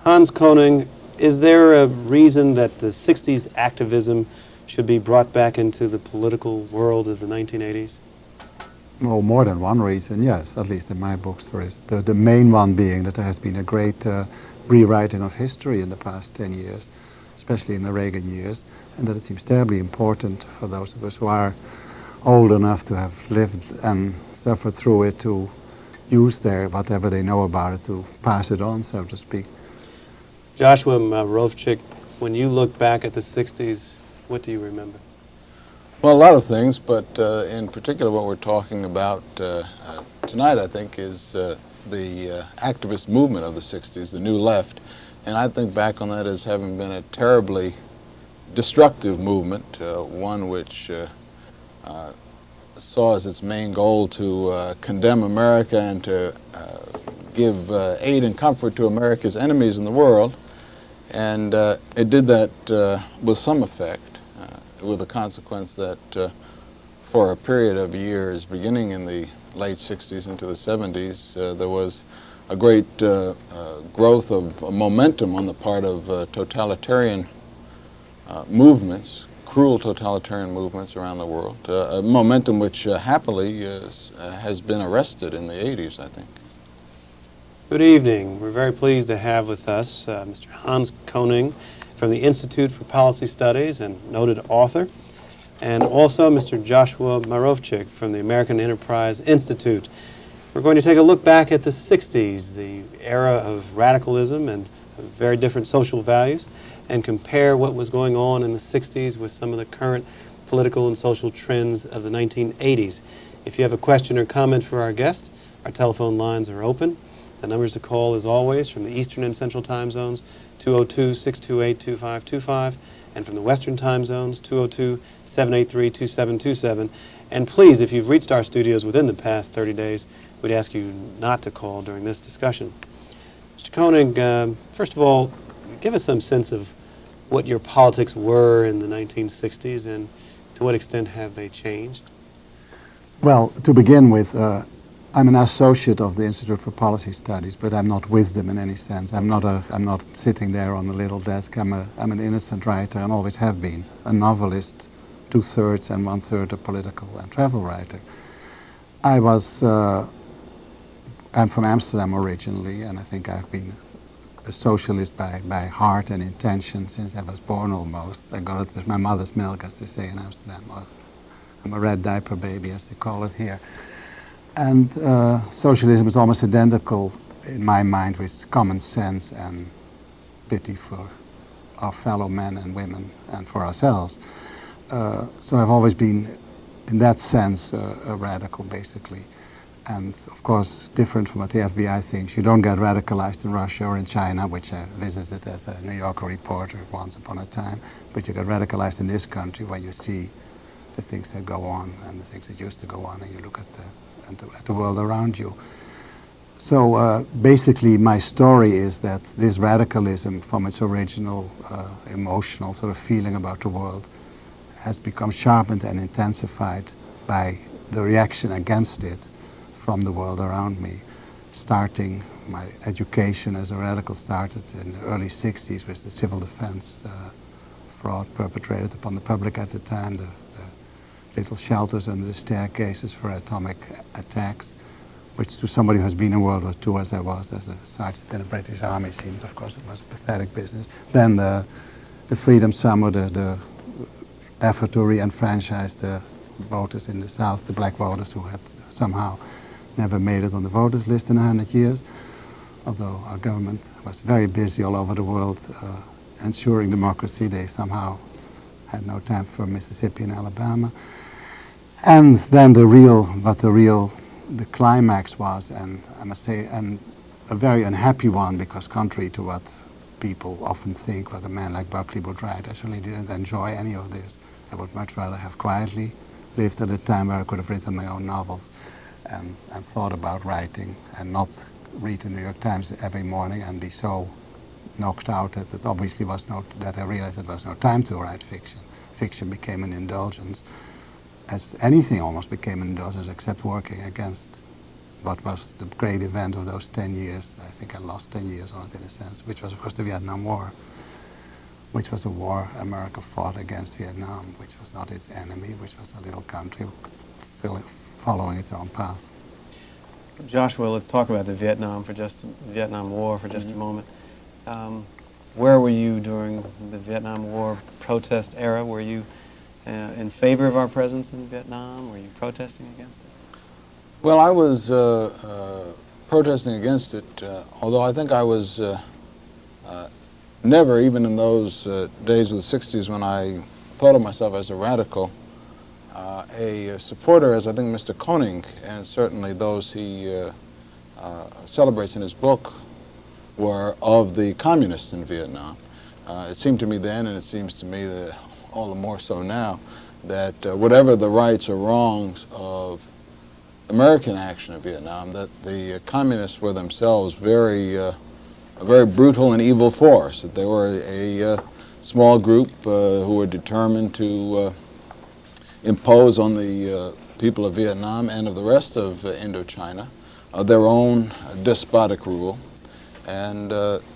Hans Koning, is there a reason that the 60s activism should be brought back into the political world of the 1980s? Well, more than one reason, yes, at least in my books there is. The main one being that there has been a great rewriting of history in the past 10 years, especially in the Reagan years, and that it seems terribly important for those of us who are old enough to have lived and suffered through it to use whatever they know about it to pass it on, so to speak. Joshua Marovchik, when you look back at the 60s, what do you remember? Well, a lot of things, but in particular what we're talking about tonight, I think, is the activist movement of the 60s, the New Left. And I think back on that as having been a terribly destructive movement, one which saw as its main goal to condemn America and to give aid and comfort to America's enemies in the world. And it did that with some effect. With the consequence that for a period of years, beginning in the late 60s into the 70s, there was a great growth of momentum on the part of totalitarian movements, cruel totalitarian movements around the world, a momentum which happily has been arrested in the 80s, I think. Good evening. We're very pleased to have with us Mr. Hans Koning from the Institute for Policy Studies and noted author, and also Mr. Joshua Marovchik from the American Enterprise Institute. We're going to take a look back at the 60s, the era of radicalism and very different social values, and compare what was going on in the 60s with some of the current political and social trends of the 1980s. If you have a question or comment for our guest, our telephone lines are open. The numbers to call, as always, from the Eastern and Central time zones, 202-628-2525, and from the Western time zones, 202-783-2727. And please, if you've reached our studios within the past 30 days, we'd ask you not to call during this discussion. Mr. Koning, first of all, give us some sense of what your politics were in the 1960s and to what extent have they changed? Well, to begin with, I'm an associate of the Institute for Policy Studies, but I'm not with them in any sense. I'm not sitting there on the little desk. I'm an innocent writer and always have been. A novelist, 2/3 and 1/3 a political and travel writer. I'm from Amsterdam originally, and I think I've been a socialist by heart and intention since I was born almost. I got it with my mother's milk, as they say in Amsterdam. I'm a red diaper baby, as they call it here. And socialism is almost identical, in my mind, with common sense and pity for our fellow men and women and for ourselves. So I've always been, in that sense, a radical, basically. And, of course, different from what the FBI thinks. You don't get radicalized in Russia or in China, which I visited as a New Yorker reporter once upon a time. But you get radicalized in this country when you see the things that go on and the things that used to go on, and you look at the world around you. So basically my story is that this radicalism, from its original emotional sort of feeling about the world, has become sharpened and intensified by the reaction against it from the world around me. Starting my education as a radical started in the early 60s with the civil defense fraud perpetrated upon the public at the time, the little shelters under the staircases for atomic attacks, which to somebody who has been in World War II, as I was, as a sergeant in the British Army, seemed, of course, it was a pathetic business. Then the Freedom Summer, the effort to re-enfranchise the voters in the South, the black voters who had somehow never made it on the voters list in 100 years, although our government was very busy all over the world ensuring democracy. They somehow had no time for Mississippi and Alabama. And then the climax was, and I must say, and a very unhappy one, because contrary to what people often think, what a man like Berkeley would write, I certainly didn't enjoy any of this. I would much rather have quietly lived at a time where I could have written my own novels and thought about writing, and not read the New York Times every morning and be so knocked out that it obviously was that I realized there was no time to write fiction. Fiction became an indulgence, as anything almost became an indulgence, except working against what was the great event of those 10 years. I think I lost 10 years on it in a sense, which was, of course, the Vietnam War, which was a war America fought against Vietnam, which was not its enemy, which was a little country following its own path. Joshua, let's talk about the Vietnam War for just a moment. Where were you during the Vietnam War protest era? Were you in favor of our presence in Vietnam? Were you protesting against it? Well, I was protesting against it, although I think I was never, even in those days of the 60s when I thought of myself as a radical, a supporter, as I think Mr. Koning, and certainly those he celebrates in his book, were of the communists in Vietnam. It seemed to me then, and it seems to me that all the more so now, that whatever the rights or wrongs of American action in Vietnam, that the communists were themselves a very brutal and evil force, that they were a small group who were determined to impose on the people of Vietnam and of the rest of Indochina their own despotic rule. And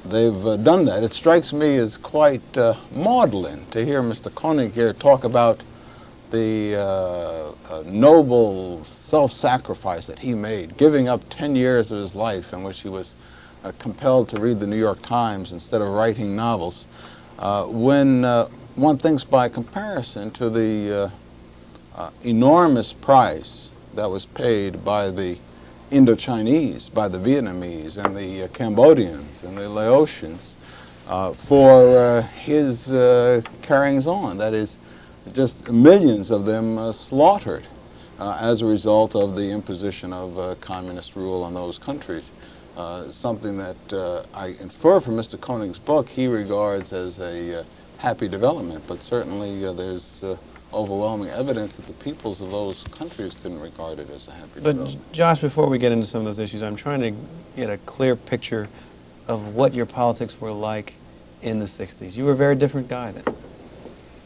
they've done that. It strikes me as quite maudlin to hear Mr. Koning here talk about the noble self-sacrifice that he made, giving up 10 years of his life in which he was compelled to read the New York Times instead of writing novels, when one thinks by comparison to the enormous price that was paid by the Indochinese, by the Vietnamese and the Cambodians and the Laotians for his carryings on. That is, just millions of them slaughtered as a result of the imposition of communist rule on those countries. Something that I infer from Mr. Koning's book he regards as a happy development, but certainly there's overwhelming evidence that the peoples of those countries didn't regard it as a happy development. But Josh, before we get into some of those issues, I'm trying to get a clear picture of what your politics were like in the 60s. You were a very different guy then.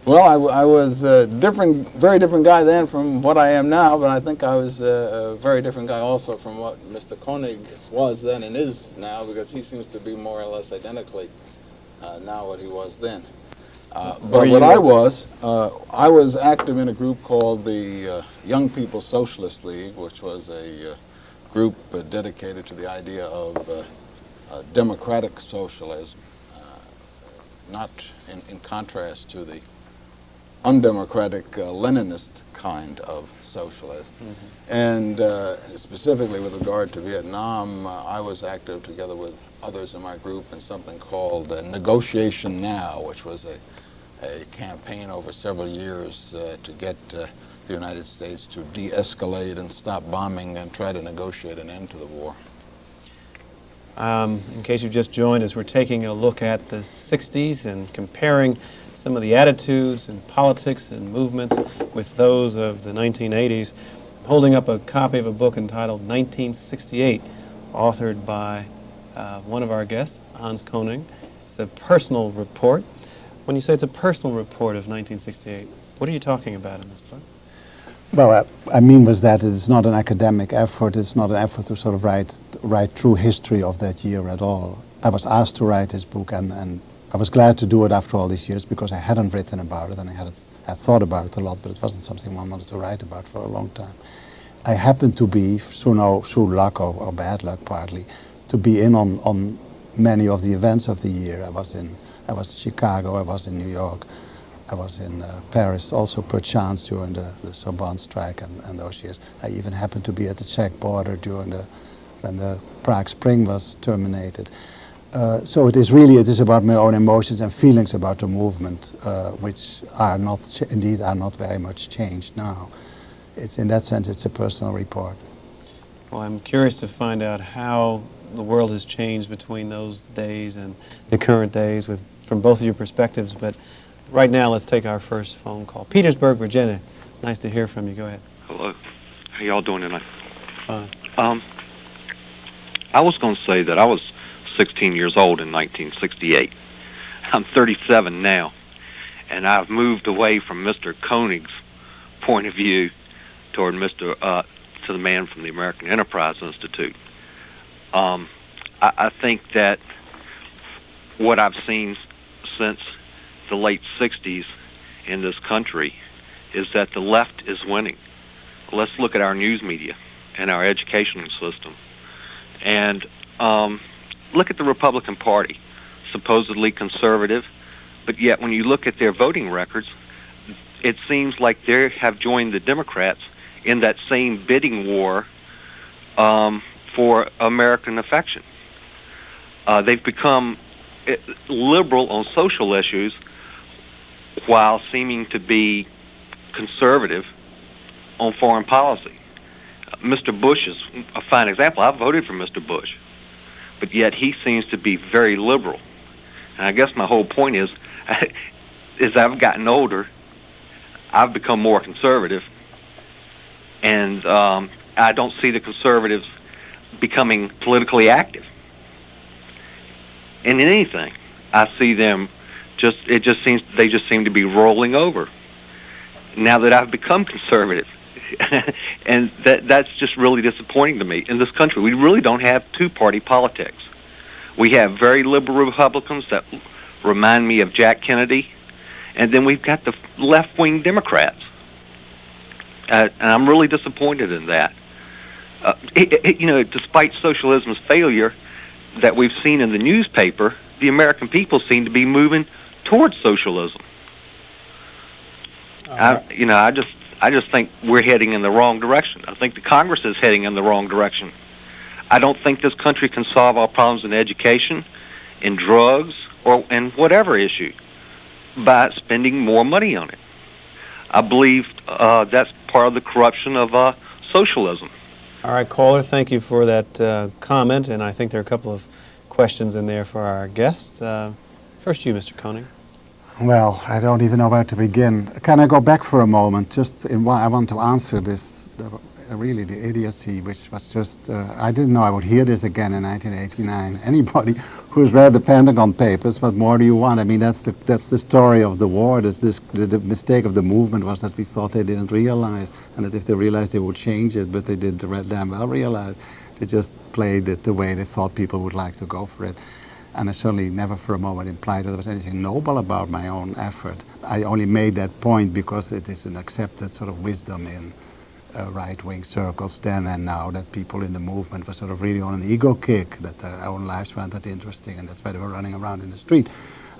Well, I was a very different guy then from what I am now, but I think I was a very different guy also from what Mr. Koning was then and is now, because he seems to be more or less identically now what he was then. But what I was active in a group called the Young People's Socialist League, which was a group dedicated to the idea of democratic socialism, not in contrast to the undemocratic Leninist kind of socialism. Mm-hmm. And specifically with regard to Vietnam, I was active together with others in my group in something called Negotiation Now, which was a campaign over several years to get the United States to de-escalate and stop bombing and try to negotiate an end to the war. In case you've just joined us, we're taking a look at the 60s and comparing some of the attitudes and politics and movements with those of the 1980s. I'm holding up a copy of a book entitled 1968, authored by one of our guests, Hans Koning. It's a personal report. When you say it's a personal report of 1968, what are you talking about in this book? Well, I mean was that it's not an academic effort. It's not an effort to sort of write true history of that year at all. I was asked to write this book, and I was glad to do it after all these years, because I hadn't written about it, and I thought about it a lot, but it wasn't something one wanted to write about for a long time. I happened to be, through luck or bad luck partly, to be in on many of the events of the year. I was in Chicago, I was in New York, I was in Paris, also per chance during the Sorbonne strike and those years. I even happened to be at the Czech border when the Prague Spring was terminated. So it is about my own emotions and feelings about the movement, which are not very much changed now. It's in that sense, it's a personal report. Well, I'm curious to find out how the world has changed between those days and the current days from both of your perspectives. But right now, let's take our first phone call. Petersburg, Virginia. Nice to hear from you. Go ahead. Hello. How y'all doing tonight? Fine. I was going to say that I was 16 years old in 1968. I'm 37 now, and I've moved away from Mr. Koning's point of view toward Mr. to the man from the American Enterprise Institute. I think that what I've seen since the late 60s in this country is that the left is winning. Let's look at our news media and our educational system. And look at the Republican Party, supposedly conservative, but yet when you look at their voting records, it seems like they have joined the Democrats in that same bidding war for American affection. They've become liberal on social issues while seeming to be conservative on foreign policy. Mr. Bush is a fine example. I voted for Mr. Bush, but yet he seems to be very liberal. And I guess my whole point is, as I've gotten older, I've become more conservative, and I don't see the conservatives becoming politically active in anything. I see them they just seem to be rolling over now that I've become conservative. And that's just really disappointing to me. In this country, we really don't have two-party politics. We have very liberal Republicans that remind me of Jack Kennedy, and then we've got the left-wing Democrats. And I'm really disappointed in that. Despite socialism's failure that we've seen in the newspaper, the American people seem to be moving towards socialism. I just think we're heading in the wrong direction. I think the Congress is heading in the wrong direction. I don't think this country can solve our problems in education, in drugs, or in whatever issue by spending more money on it. I believe that's part of the corruption of socialism. All right, caller, thank you for that comment, and I think there are a couple of questions in there for our guests. First you, Mr. Koning. Well, I don't even know where to begin. Can I go back for a moment? I want to answer this, really the idiocy, which was just, I didn't know I would hear this again in 1989. Anybody who's read the Pentagon Papers, what more do you want? I mean, that's the story of the war. The mistake of the movement was that we thought they didn't realize, and that if they realized they would change it, but they did damn well realize. They just played it the way they thought people would like to go for it. And I certainly never for a moment implied that there was anything noble about my own effort. I only made that point because it is an accepted sort of wisdom in right-wing circles then and now, that people in the movement were sort of really on an ego kick, that their own lives weren't that interesting, and that's why they were running around in the street.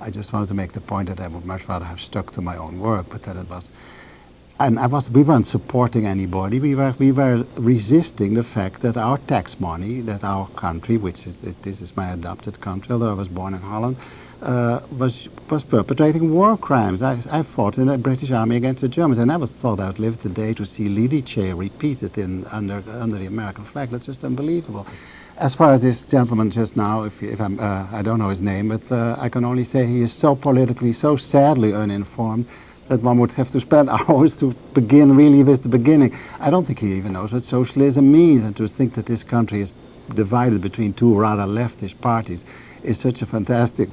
I just wanted to make the point that I would much rather have stuck to my own work, but that it was... And we weren't supporting anybody. We were resisting the fact that our tax money, that our country, this is my adopted country, although I was born in Holland, was perpetrating war crimes. I fought in the British Army against the Germans. I never thought I would live the day to see Lidice repeated under the American flag. That's just unbelievable. As far as this gentleman just now, I don't know his name, but I can only say he is so politically, so sadly uninformed, that one would have to spend hours to begin really with the beginning. I don't think he even knows what socialism means, and to think that this country is divided between two rather leftist parties is such fantastic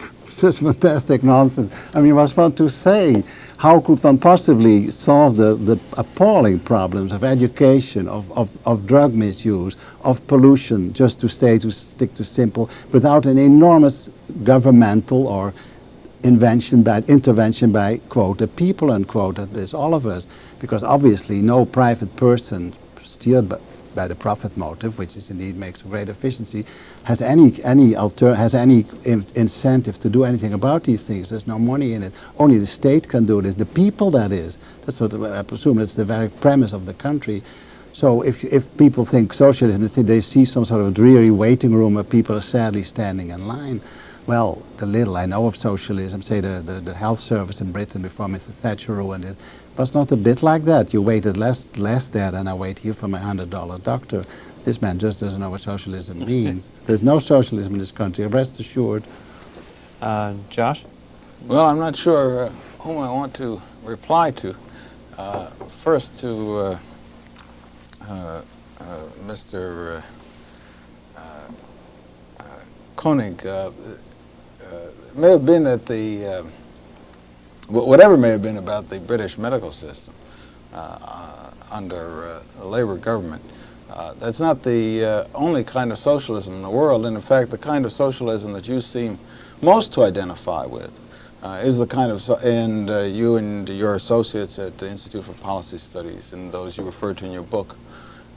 nonsense. I mean, what's one to say? How could one possibly solve the appalling problems of education, of drug misuse, of pollution, just to stick to simple, without an enormous governmental or intervention by, quote, the people, unquote, that is all of us, because obviously no private person steered by the profit motive, which is indeed makes great efficiency, has any incentive to do anything about these things. There's no money in it. Only the state can do this. The people, that is. That's what I presume. That's the very premise of the country. So if people think socialism, they see some sort of dreary waiting room where people are sadly standing in line. Well, the little I know of socialism, say the health service in Britain before Mr. Thatcher ruined it, was not a bit like that. You waited less there than I wait here for my $100 doctor. This man just doesn't know what socialism means. There's no socialism in this country, rest assured. Josh? Well, I'm not sure whom I want to reply to. First to Mr. Koning. It may have been that whatever may have been about the British medical system under the Labour government, That's not the only kind of socialism in the world, and in fact the kind of socialism that you seem most to identify with is the kind of, and you and your associates at the Institute for Policy Studies and those you referred to in your book,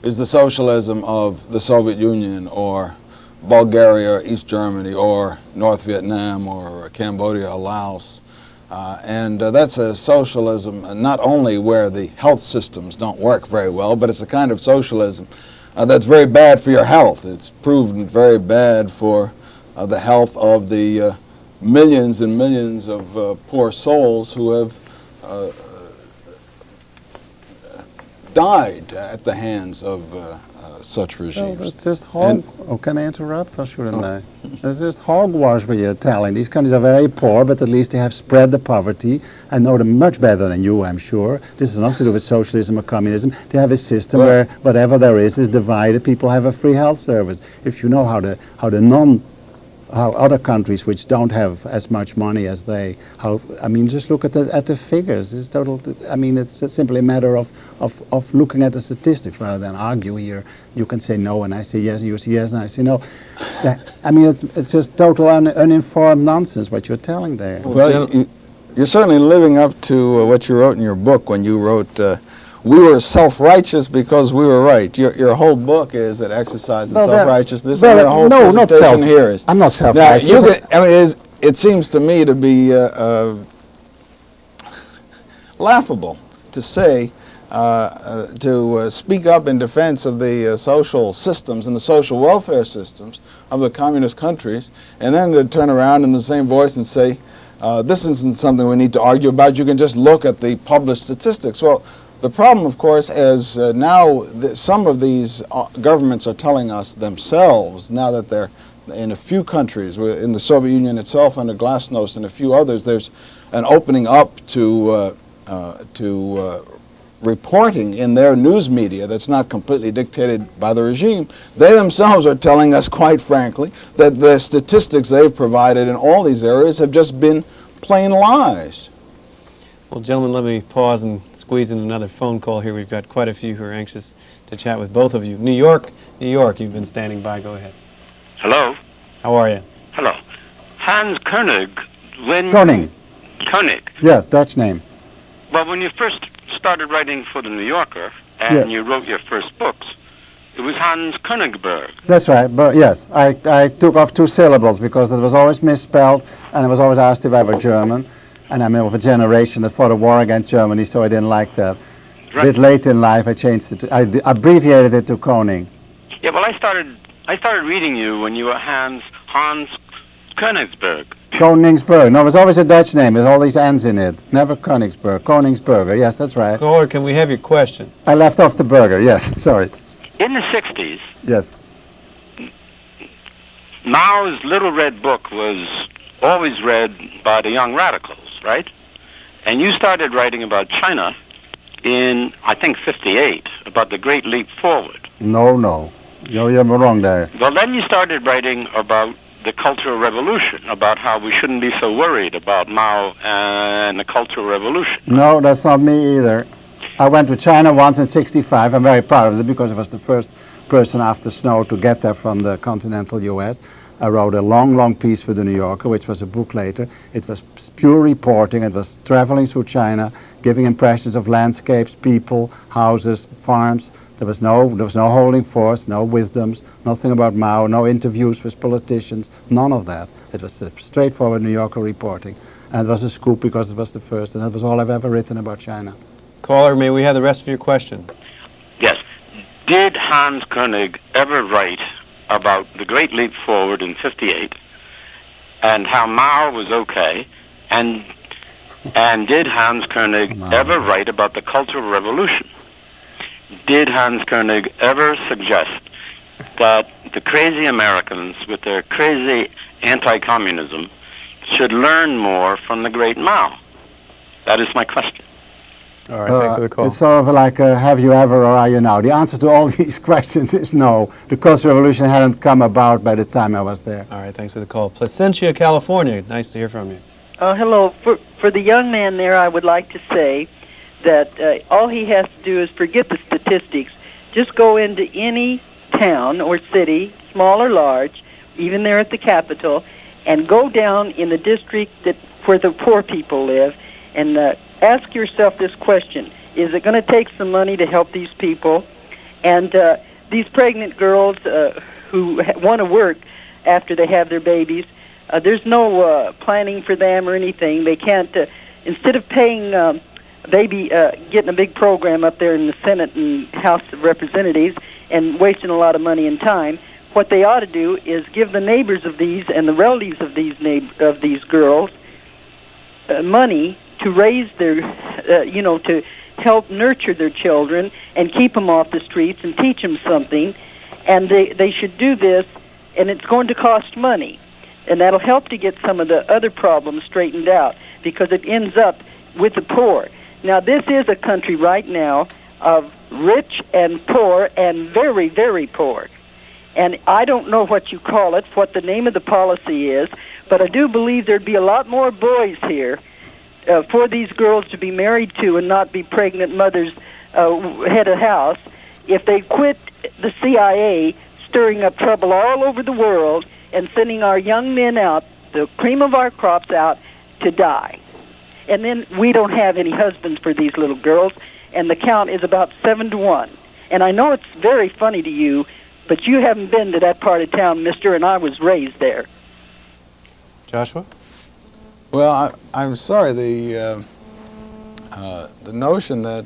is the socialism of the Soviet Union or Bulgaria or East Germany or North Vietnam or Cambodia or Laos. And that's a socialism not only where the health systems don't work very well, but it's a kind of socialism that's very bad for your health. It's proven very bad for the health of the millions and millions of poor souls who have died at the hands of such regimes. Well, that's just oh, can I interrupt or shouldn't I? That's just hogwash what you're telling. These countries are very poor, but at least they have spread the poverty. I know them much better than you, I'm sure. This is nothing to do with socialism or communism. They have a system where whatever there is divided. People have a free health service. If you know how other countries which don't have as much money as they, I mean, just look at the figures. It's total. I mean, it's simply a matter of looking at the statistics rather than argue here. You can say no, and I say yes, and you say yes, and I say no. I mean, it's just total uninformed nonsense what you're telling there. Well, you're certainly living up to what you wrote in your book when you wrote. We were self-righteous because we were right. Your whole book is an exercise in self-righteousness. Well, and the whole no, not presentation here is. I'm not self-righteous. Now, I mean, it seems to me to be laughable to say, to speak up in defense of the social systems and the social welfare systems of the communist countries, and then to turn around in the same voice and say, this isn't something we need to argue about. You can just look at the published statistics. Well, the problem, of course, is now some of these governments are telling us themselves, now that they're in a few countries, in the Soviet Union itself under Glasnost and a few others, there's an opening up to reporting in their news media that's not completely dictated by the regime. They themselves are telling us, quite frankly, that the statistics they've provided in all these areas have just been plain lies. Well, gentlemen, let me pause and squeeze in another phone call here. We've got quite a few who are anxious to chat with both of you. New York, you've been standing by. Go ahead. Hello. How are you? Hello. Hans Koning. Koning. Koning. Yes, Dutch name. Well, when you first started writing for the New Yorker and Yes. you wrote your first books, it was Hans Königberg. That's right, but yes, I took off 2 syllables because it was always misspelled and I was always asked if I were German. And I'm of a generation that fought a war against Germany, so I didn't like that. Right. A bit late in life, I changed it. I abbreviated it to Koning. Yeah, well, I started reading you when you were Hans Königsberg. Koningsberg. No, it was always a Dutch name. There's all these N's in it. Never Königsberg. Koningsberger. Yes, that's right. Caller, can we have your question? I left off the burger. Yes, sorry. In the 60s, Yes. Mao's Little Red Book was always read by the young radicals, right? And you started writing about China in, I think, 58, about the Great Leap Forward. No. You're wrong there. Well, then you started writing about the Cultural Revolution, about how we shouldn't be so worried about Mao and the Cultural Revolution. No, that's not me either. I went to China once in '65. I'm very proud of it because I was the first person after Snow to get there from the continental U.S. I wrote a long piece for the New Yorker, which was a book later. It was pure reporting. It was traveling through China, giving impressions of landscapes, people, houses, farms. There was no holding forth, no wisdoms, nothing about Mao, no interviews with politicians, none of that. It was a straightforward New Yorker reporting. And it was a scoop because it was the first, and that was all I've ever written about China. Caller, may we have the rest of your question? Yes. Did Hans Koenig ever write about the Great Leap Forward in 58 and how Mao was okay? And did Hans Koenig ever write about the Cultural Revolution? Did Hans Koenig ever suggest that the crazy Americans with their crazy anti-communism should learn more from the great Mao? That is my question. All right, thanks for the call. It's sort of like have you ever or are you now? The answer to all these questions is no. The Cultural Revolution hadn't come about by the time I was there. All right, thanks for the call. Placentia, California, nice to hear from you. Hello. For the young man there, I would like to say that all he has to do is forget the statistics. just go into any town or city, small or large, even there at the Capitol, and go down in the district where the poor people live, and ask yourself this question: is it going to take some money to help these people? And these pregnant girls who want to work after they have their babies, there's no planning for them or anything. They can't. Instead of paying getting a big program up there in the Senate and House of Representatives and wasting a lot of money and time, what they ought to do is give the neighbors of these and the relatives of these girls money to raise their, to help nurture their children and keep them off the streets and teach them something. And they should do this, and it's going to cost money. And that'll help to get some of the other problems straightened out, because it ends up with the poor. Now, this is a country right now of rich and poor and very, very poor. And I don't know what you call it, what the name of the policy is, but I do believe there'd be a lot more boys here for these girls to be married to and not be pregnant mothers head of house if they quit the CIA stirring up trouble all over the world and sending our young men out, the cream of our crops out, to die. And then we don't have any husbands for these little girls, and the count is about 7-1. And I know it's very funny to you, but you haven't been to that part of town, mister, and I was raised there. Joshua? Well, I'm sorry. The notion that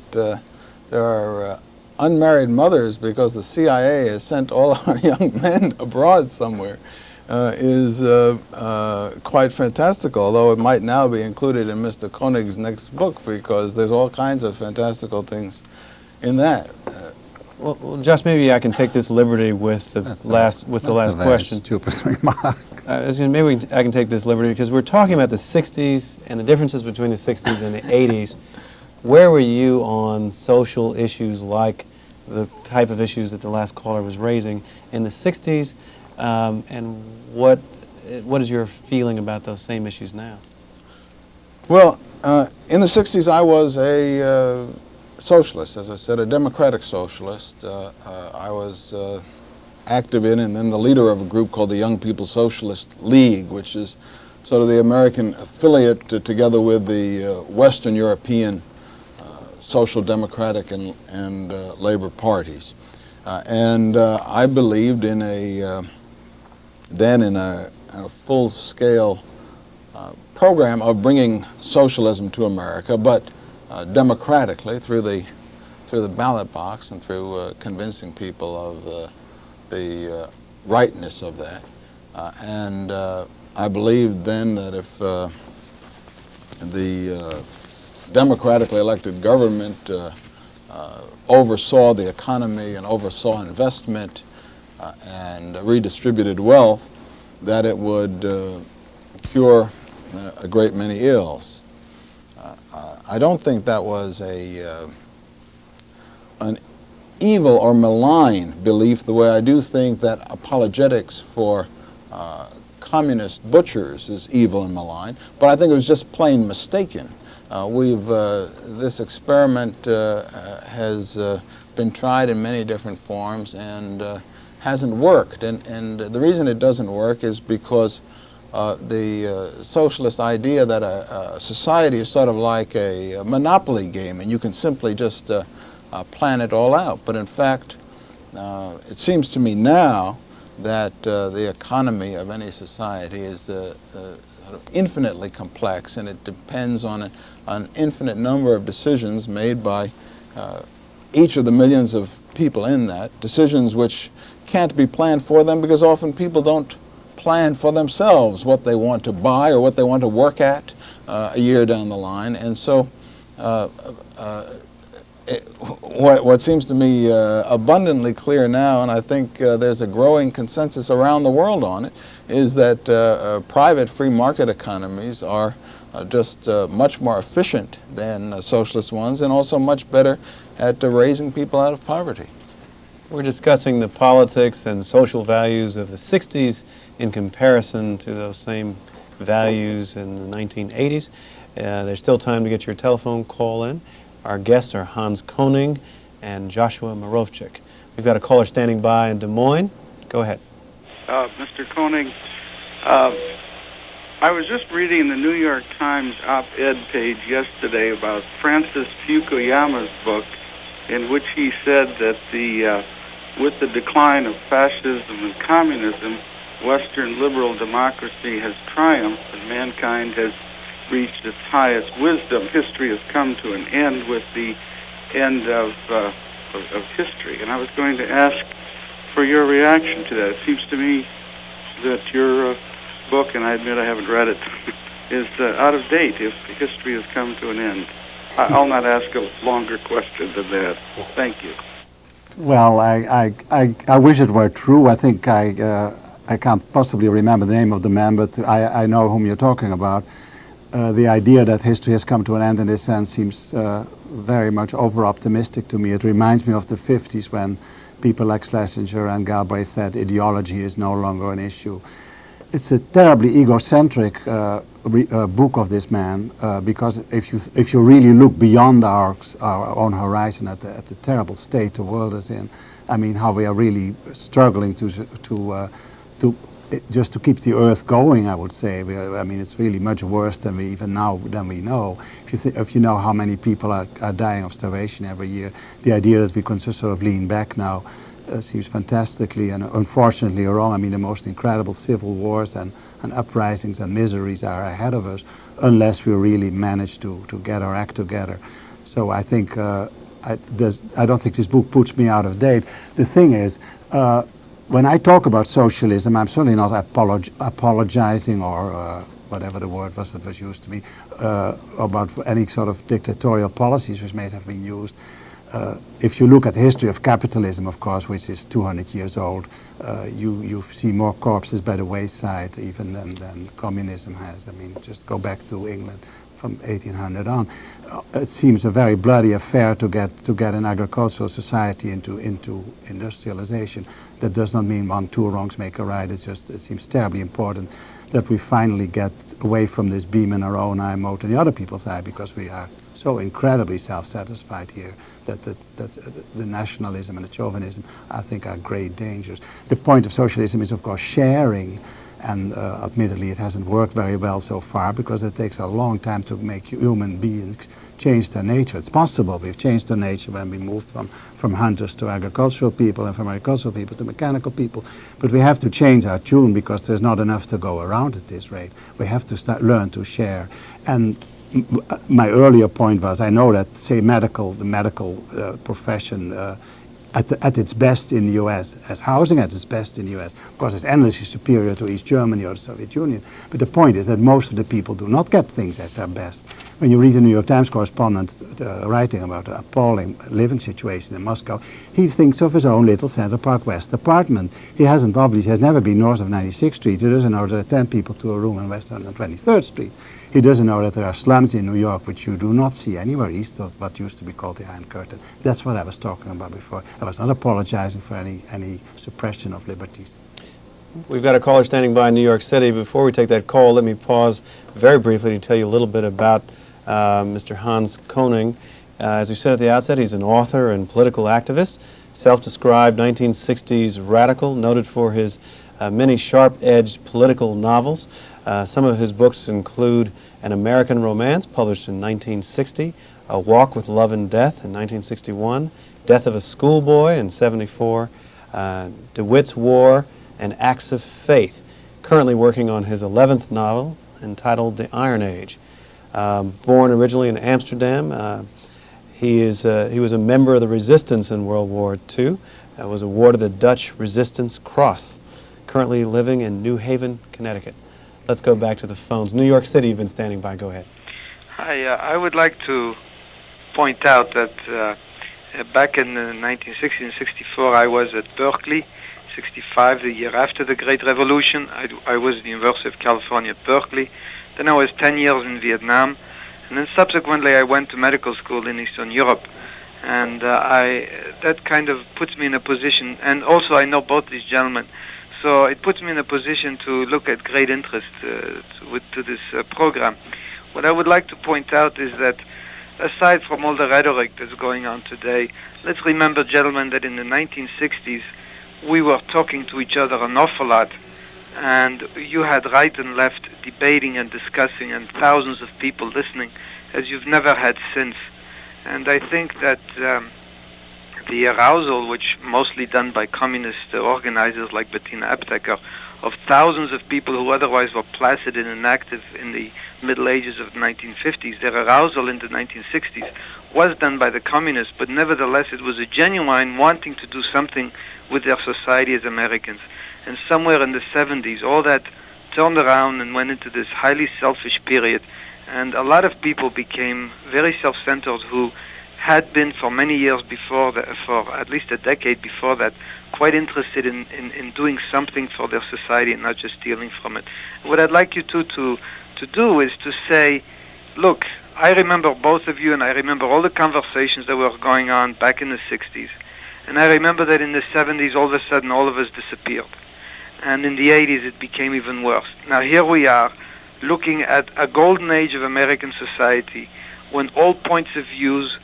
there are unmarried mothers because the CIA has sent all our young men abroad somewhere is quite fantastical, although it might now be included in Mr. Koning's next book, because there's all kinds of fantastical things in that. Well, Josh, maybe I can take this liberty with the last question. Stupid remark. Maybe I can take this liberty because we're talking about the 60s and the differences between the 60s and the 80s. Where were you on social issues like the type of issues that the last caller was raising in the 60s, and what is your feeling about those same issues now? Well, in the 60s I was a socialist, as I said, a democratic socialist. I was active in and then the leader of a group called the Young People's Socialist League, which is sort of the American affiliate together with the Western European social democratic and labor parties. And I believed in a full-scale program of bringing socialism to America, but democratically through the ballot box and through convincing people of the rightness of that. And I believed then that if the democratically elected government oversaw the economy and oversaw investment and redistributed wealth, that it would cure a great many ills. I don't think that was an evil or malign belief, the way I do think that apologetics for communist butchers is evil and malign, but I think it was just plain mistaken. This experiment has been tried in many different forms and hasn't worked. And the reason it doesn't work is because the socialist idea that a society is sort of like a monopoly game and you can simply just plan it all out. But in fact, it seems to me now that the economy of any society is infinitely complex, and it depends on an infinite number of decisions made by each of the millions of people in that, decisions which can't be planned for them because often people don't plan for themselves what they want to buy or what they want to work at a year down the line. And so what seems to me abundantly clear now, and I think there's a growing consensus around the world on it, is that private free market economies are just much more efficient than socialist ones, and also much better at raising people out of poverty. We're discussing the politics and social values of the 60s in comparison to those same values in the 1980s. There's still time to get your telephone call in. Our guests are Hans Koning and Joshua Morovchik. We've got a caller standing by in Des Moines. Go ahead. Mr. Koning, I was just reading the New York Times op-ed page yesterday about Francis Fukuyama's book, in which he said that with the decline of fascism and communism, Western liberal democracy has triumphed and mankind has reached its highest wisdom. History has come to an end with the end of history. And I was going to ask for your reaction to that. It seems to me that your book, and I admit I haven't read it, is out of date if history has come to an end. I'll not ask a longer question than that. Thank you. Well, I wish it were true. I think I can't possibly remember the name of the man, but I know whom you're talking about. The idea that history has come to an end in this sense seems very much over-optimistic to me. It reminds me of the 50s when people like Schlesinger and Galbraith said ideology is no longer an issue. It's a terribly egocentric book of this man because if you really look beyond our own horizon at the terrible state the world is in, I mean how we are really struggling to just to keep the earth going, I would say. I mean, it's really much worse than we know. If you know how many people are dying of starvation every year, the idea that we can just sort of lean back now seems fantastically and unfortunately wrong. I mean, the most incredible civil wars and uprisings and miseries are ahead of us unless we really manage to get our act together. So I think, I don't think this book puts me out of date. The thing is, when I talk about socialism, I'm certainly not apologizing or whatever the word was that was used to me, about any sort of dictatorial policies which may have been used. If you look at the history of capitalism, of course, which is 200 years old, you see more corpses by the wayside even than communism has. I mean, just go back to England from 1800 on. It seems a very bloody affair to get an agricultural society into industrialization. That does not mean two wrongs make a right. It's just, it seems terribly important that we finally get away from this beam in our own eye mode and the other people's eye, because we are so incredibly self-satisfied here that the nationalism and the chauvinism, I think, are great dangers. The point of socialism is, of course, sharing. And admittedly, it hasn't worked very well so far because it takes a long time to make human beings change their nature. It's possible. We've changed our nature when we moved from hunters to agricultural people and from agricultural people to mechanical people. But we have to change our tune because there's not enough to go around at this rate. We have to learn to share. And my earlier point was, I know that, say, the medical profession at its best in the U.S., as housing at its best in the U.S. Of course, it's endlessly superior to East Germany or the Soviet Union. But the point is that most of the people do not get things at their best. When you read a New York Times correspondent writing about an appalling living situation in Moscow, he thinks of his own little Central Park West apartment. He has never been north of 96th Street. He doesn't know there are 10 people to a room in West 123rd Street. He doesn't know that there are slums in New York which you do not see anywhere east of what used to be called the Iron Curtain. That's what I was talking about before. I was not apologizing for any suppression of liberties. We've got a caller standing by in New York City. Before we take that call, let me pause very briefly to tell you a little bit about Mr. Hans Koning. As we said at the outset, he's an author and political activist, self-described 1960s radical, noted for his many sharp-edged political novels. Some of his books include An American Romance, published in 1960, A Walk with Love and Death in 1961, Death of a Schoolboy in 74, DeWitt's War, and Acts of Faith. Currently working on his 11th novel, entitled The Iron Age. Born originally in Amsterdam, he was a member of the resistance in World War II. Was awarded the Dutch Resistance Cross. Currently living in New Haven, Connecticut. Let's go back to the phones. New York City, you've been standing by. Go ahead. Hi, I would like to point out that back in 1960 and 64, I was at Berkeley. 65, the year after the Great Revolution. I was at the University of California at Berkeley. Then I was 10 years in Vietnam. And then subsequently I went to medical school in Eastern Europe. And that kind of puts me in a position, and also I know both these gentlemen, so it puts me in a position to look at great interest to this program. What I would like to point out is that aside from all the rhetoric that's going on today, let's remember, gentlemen, that in the 1960s, we were talking to each other an awful lot, and you had right and left debating and discussing, and thousands of people listening, as you've never had since. And I think that the arousal, which mostly done by communist organizers like Bettina Apteker, of thousands of people who otherwise were placid and inactive in the Middle Ages of the 1950s, their arousal in the 1960s was done by the communists, but nevertheless it was a genuine wanting to do something with their society as Americans. And somewhere in the 70s, all that turned around and went into this highly selfish period, and a lot of people became very self-centered who had been for many years before, for at least a decade before that, quite interested in doing something for their society and not just stealing from it. What I'd like you to do is to say, look, I remember both of you, and I remember all the conversations that were going on back in the 60s. And I remember that in the 70s, all of a sudden, all of us disappeared. And in the 80s, it became even worse. Now here we are, looking at a golden age of American society, when all points of views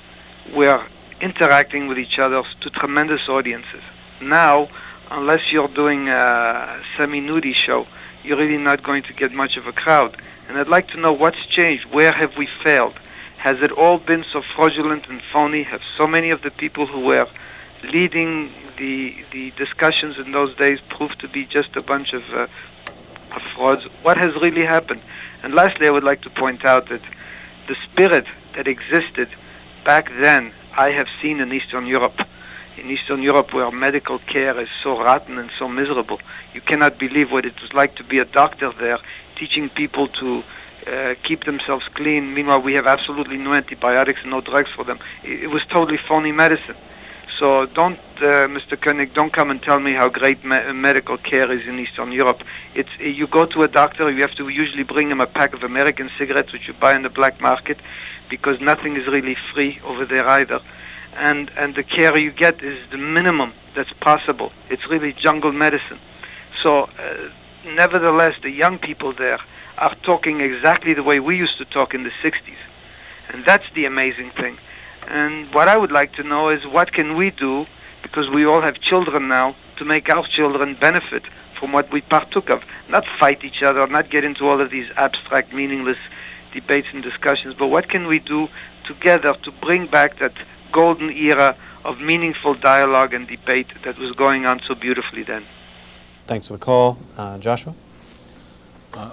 were interacting with each other to tremendous audiences. Now, unless you're doing a semi-nudie show, you're really not going to get much of a crowd. And I'd like to know what's changed. Where have we failed? Has it all been so fraudulent and phony? Have so many of the people who were leading the discussions in those days proved to be just a bunch of frauds? What has really happened? And lastly, I would like to point out that the spirit that existed back then, I have seen in Eastern Europe. In Eastern Europe, where medical care is so rotten and so miserable, you cannot believe what it was like to be a doctor there, teaching people to keep themselves clean. Meanwhile, we have absolutely no antibiotics and no drugs for them. It was totally phony medicine. So don't, Mr. Koenig, don't come and tell me how great medical care is in Eastern Europe. You go to a doctor, you have to usually bring him a pack of American cigarettes, which you buy in the black market, because nothing is really free over there either. And the care you get is the minimum that's possible. It's really jungle medicine. So nevertheless, the young people there are talking exactly the way we used to talk in the 60s. And that's the amazing thing. And what I would like to know is, what can we do, because we all have children now, to make our children benefit from what we partook of? Not fight each other, not get into all of these abstract, meaningless debates and discussions, but what can we do together to bring back that golden era of meaningful dialogue and debate that was going on so beautifully then? Thanks for the call. Joshua?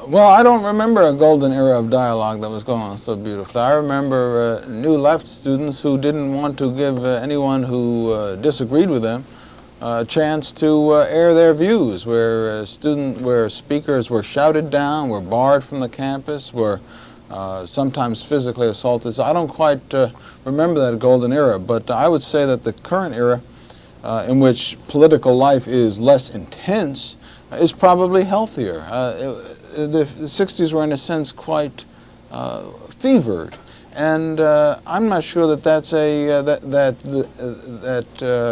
Well, I don't remember a golden era of dialogue that was going on so beautifully. I remember new left students who didn't want to give anyone who disagreed with them a chance to air their views, where speakers were shouted down, were barred from the campus, were sometimes physically assaulted. So I don't quite remember that golden era, but I would say that the current era in which political life is less intense is probably healthier. The 60s were, in a sense, quite fevered, and I'm not sure that that's that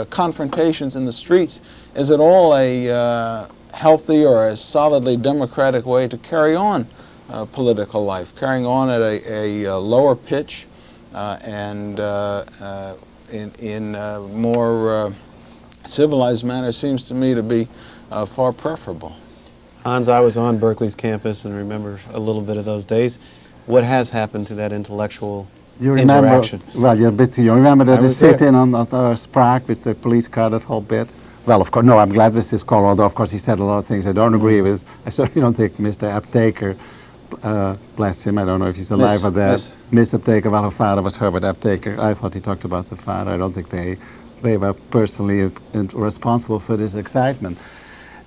confrontations in the streets is at all a healthy or a solidly democratic way to carry on political life. Carrying on at a lower pitch and in a more civilized manner seems to me to be far preferable. Hans, I was on Berkeley's campus and remember a little bit of those days. What has happened to that intellectual interaction? Well, you're a bit too young. Remember that the sit-in on Sprague with the police car, that whole bit? Well, of course, no, I'm glad with this call, although, of course, he said a lot of things I don't agree with. I certainly don't think Mr. Apteker, bless him, I don't know if he's alive or dead. Miss Apteker, well, her father was Herbert Apteker. I thought he talked about the father. I don't think they were personally responsible for this excitement.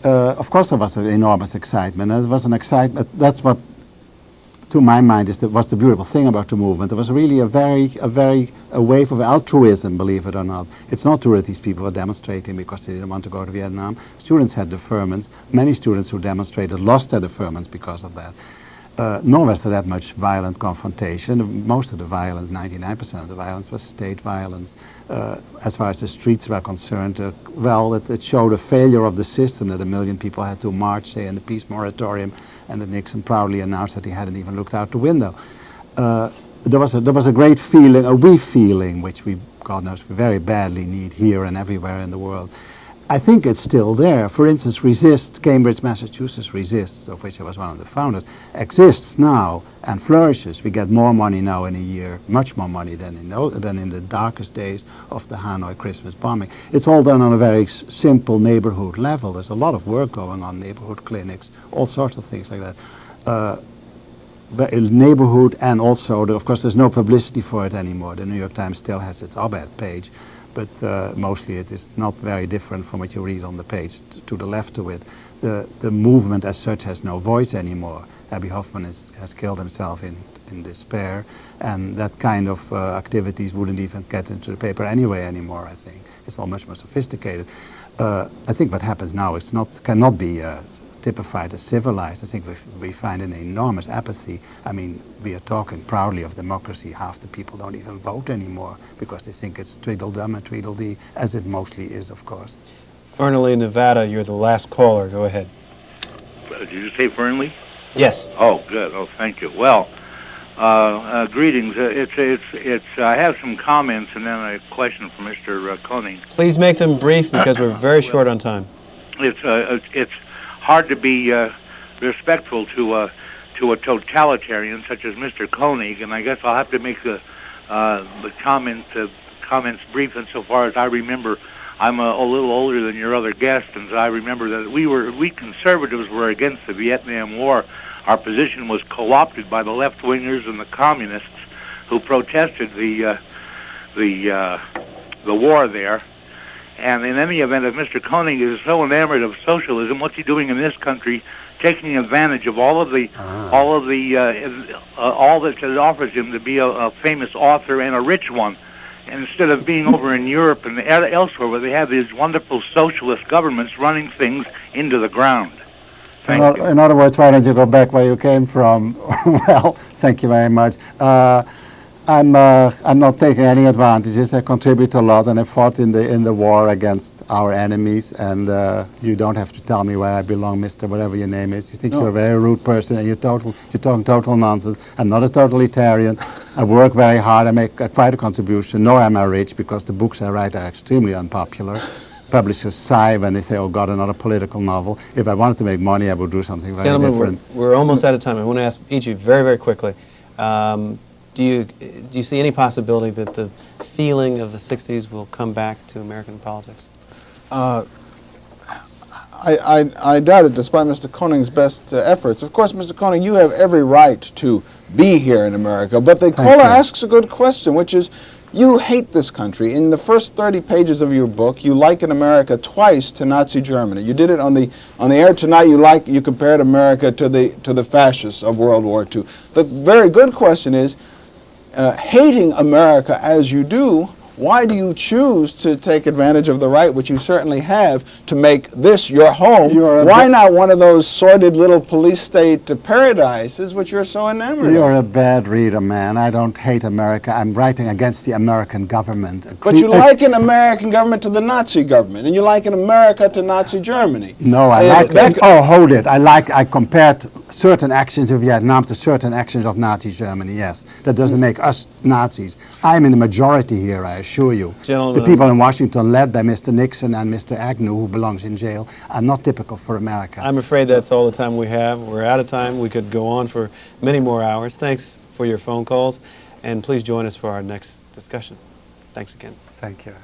Of course, there was an enormous excitement. There was an excitement. That's what, to my mind, was the beautiful thing about the movement. There was really a wave of altruism, believe it or not. It's not true that these people were demonstrating because they didn't want to go to Vietnam. Students had deferments. Many students who demonstrated lost their deferments because of that. Nor was there that much violent confrontation. Most of the violence, 99% of the violence, was state violence. As far as the streets were concerned, well, it showed a failure of the system that 1 million people had to march, say, in the peace moratorium, and that Nixon proudly announced that he hadn't even looked out the window. there was a great feeling, a we feeling, which we, God knows, very badly need here and everywhere in the world. I think it's still there. For instance, Resist, Cambridge, Massachusetts Resist, of which I was one of the founders, exists now and flourishes. We get more money now in a year, much more money than in the darkest days of the Hanoi Christmas bombing. It's all done on a very simple neighborhood level. There's a lot of work going on, neighborhood clinics, all sorts of things like that. Neighborhood, and also, of course, there's no publicity for it anymore. The New York Times still has its op-ed page, but mostly it is not very different from what you read on the page to the left of it. The movement as such has no voice anymore. Abby Hoffman has killed himself in despair, and that kind of activities wouldn't even get into the paper anyway anymore, I think. It's all much more sophisticated. I think what happens now cannot be typified as civilized. I think we find an enormous apathy. I mean, we are talking proudly of democracy. Half the people don't even vote anymore because they think it's Tweedledum and Tweedledee, as it mostly is, of course. Fernley, Nevada, you're the last caller. Go ahead. Did you say Fernley? Yes. Oh, good. Oh, thank you. Well, greetings. I have some comments and then a question for Mr. Koning. Please make them brief because we're very short on time. It's hard to be respectful to a totalitarian such as Mr. Koning, and I guess I'll have to make the comments brief insofar as I remember. I'm a little older than your other guests, and I remember that we conservatives were against the Vietnam War. Our position was co-opted by the left-wingers and the communists who protested the war there. And in any event, if Mr. Koning is so enamored of socialism, what's he doing in this country, taking advantage of all that it offers him to be a famous author and a rich one, instead of being over in Europe and elsewhere where they have these wonderful socialist governments running things into the ground? Thank you. In other words, why don't you go back where you came from? Well, thank you very much. I'm not taking any advantages. I contribute a lot, and I fought in the war against our enemies. And you don't have to tell me where I belong, Mister whatever your name is. You think you're a very rude person, and you're talking total nonsense. I'm not a totalitarian. I work very hard. I make quite a contribution. Nor am I rich, because the books I write are extremely unpopular. Publishers sigh when they say, "Oh God, another political novel." If I wanted to make money, I would do something very different. We're almost out of time. I want to ask each of you very, very quickly. Do you see any possibility that the feeling of the 60s will come back to American politics? I doubt it, despite Mr. Koning's best efforts. Of course, Mr. Koning, you have every right to be here in America, but the caller asks a good question, which is, you hate this country. In the first 30 pages of your book, you liken America twice to Nazi Germany. You did it on the air tonight. You compared America to the fascists of World War II. The very good question is, hating America as you do, why do you choose to take advantage of the right, which you certainly have, to make this your home? Why not one of those sordid little police state paradises which you're so enamored of? You're a bad reader, man. I don't hate America. I'm writing against the American government. But you liken American government to the Nazi government, and you liken America to Nazi Germany. No, I like that. Oh, hold it. I compared certain actions of Vietnam to certain actions of Nazi Germany, yes. That doesn't make us Nazis. I'm in the majority here, I assure you. Gentlemen, the people in Washington, led by Mr. Nixon and Mr. Agnew, who belongs in jail, are not typical for America. I'm afraid that's all the time we have. We're out of time. We could go on for many more hours. Thanks for your phone calls, and please join us for our next discussion. Thanks again. Thank you.